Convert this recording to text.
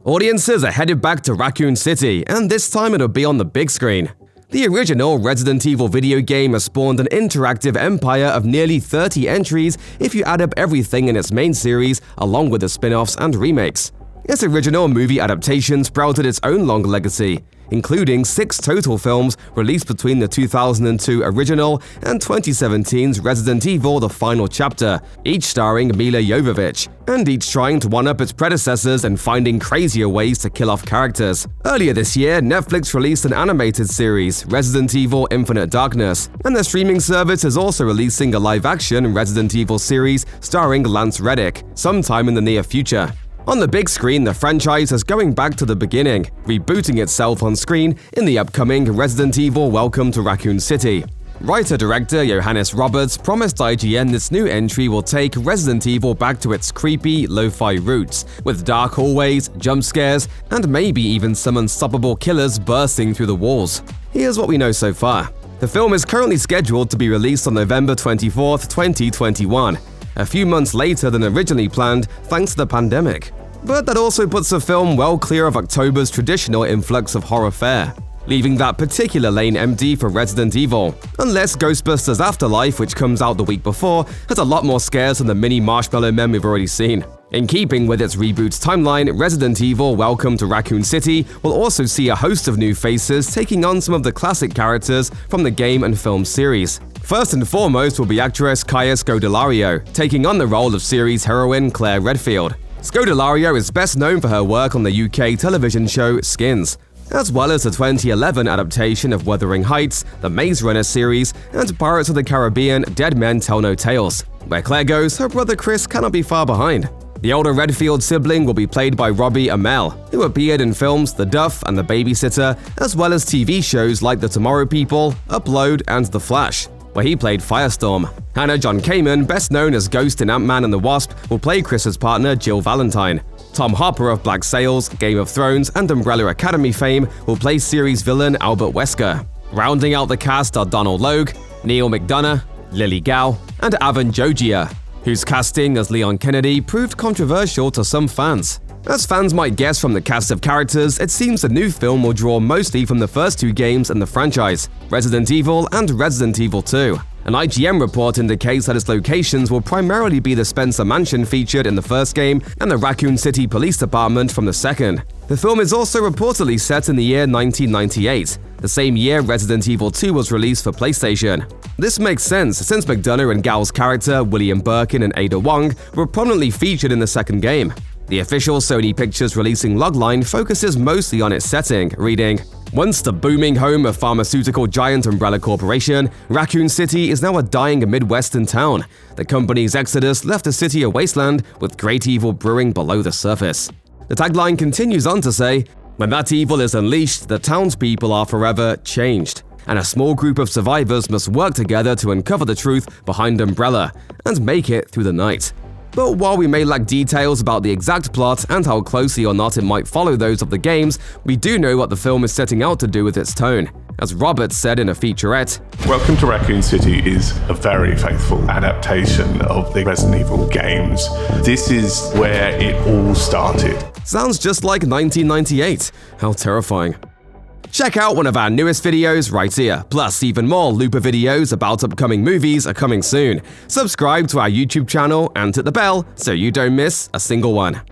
Audiences are headed back to Raccoon City, and this time it'll be on the big screen. The original Resident Evil video game has spawned an interactive empire of nearly 30 entries if you add up everything in its main series along with the spin-offs and remakes. Its original movie adaptation sprouted its own long legacy, including 6 total films released between the 2002 original and 2017's Resident Evil: The Final Chapter, each starring Milla Jovovich, and each trying to one-up its predecessors and finding crazier ways to kill off characters. Earlier this year, Netflix released an animated series, Resident Evil: Infinite Darkness, and the streaming service is also releasing a live-action Resident Evil series starring Lance Reddick sometime in the near future. On the big screen, the franchise is going back to the beginning, rebooting itself on screen in the upcoming Resident Evil: Welcome to Raccoon City. Writer-director Johannes Roberts promised IGN this new entry will take Resident Evil back to its creepy, lo-fi roots, with dark hallways, jump scares, and maybe even some unstoppable killers bursting through the walls. Here's what we know so far. The film is currently scheduled to be released on November 24, 2021, a few months later than originally planned thanks to the pandemic. But that also puts the film well clear of October's traditional influx of horror fare, leaving that particular lane empty for Resident Evil. Unless Ghostbusters Afterlife, which comes out the week before, has a lot more scares than the mini marshmallow men we've already seen. In keeping with its reboot's timeline, Resident Evil: Welcome to Raccoon City will also see a host of new faces taking on some of the classic characters from the game and film series. First and foremost will be actress Kaya Scodelario, taking on the role of series heroine Claire Redfield. Scodelario is best known for her work on the UK television show Skins, as well as the 2011 adaptation of Wuthering Heights, the Maze Runner series, and Pirates of the Caribbean: Dead Men Tell No Tales. Where Claire goes, her brother Chris cannot be far behind. The older Redfield sibling will be played by Robbie Amell, who appeared in films The Duff and The Babysitter, as well as TV shows like The Tomorrow People, Upload, and The Flash, where he played Firestorm. Hannah John Kamen, best known as Ghost in Ant-Man and the Wasp, will play Chris's partner Jill Valentine. Tom Hopper of Black Sails, Game of Thrones, and Umbrella Academy fame will play series villain Albert Wesker. Rounding out the cast are Donald Logue, Neil McDonough, Lily Gao, and Avan Jogia, whose casting as Leon Kennedy proved controversial to some fans. As fans might guess from the cast of characters, it seems the new film will draw mostly from the first 2 games in the franchise, Resident Evil and Resident Evil 2. An IGN report indicates that its locations will primarily be the Spencer Mansion featured in the first game and the Raccoon City Police Department from the second. The film is also reportedly set in the year 1998, the same year Resident Evil 2 was released for PlayStation. This makes sense since McDonough and Gao's character, William Birkin and Ada Wong, were prominently featured in the second game. The official Sony Pictures releasing logline focuses mostly on its setting, reading, "Once the booming home of pharmaceutical giant Umbrella Corporation, Raccoon City is now a dying Midwestern town. The company's exodus left the city a wasteland with great evil brewing below the surface." The tagline continues on to say, "When that evil is unleashed, the townspeople are forever changed, and a small group of survivors must work together to uncover the truth behind Umbrella and make it through the night." But while we may lack details about the exact plot and how closely or not it might follow those of the games, we do know what the film is setting out to do with its tone. As Roberts said in a featurette, Welcome to Raccoon City is a very faithful adaptation of the Resident Evil games. This is where it all started. Sounds just like 1998. How terrifying. Check out one of our newest videos right here. Plus, even more Looper videos about upcoming movies are coming soon. Subscribe to our YouTube channel and hit the bell so you don't miss a single one.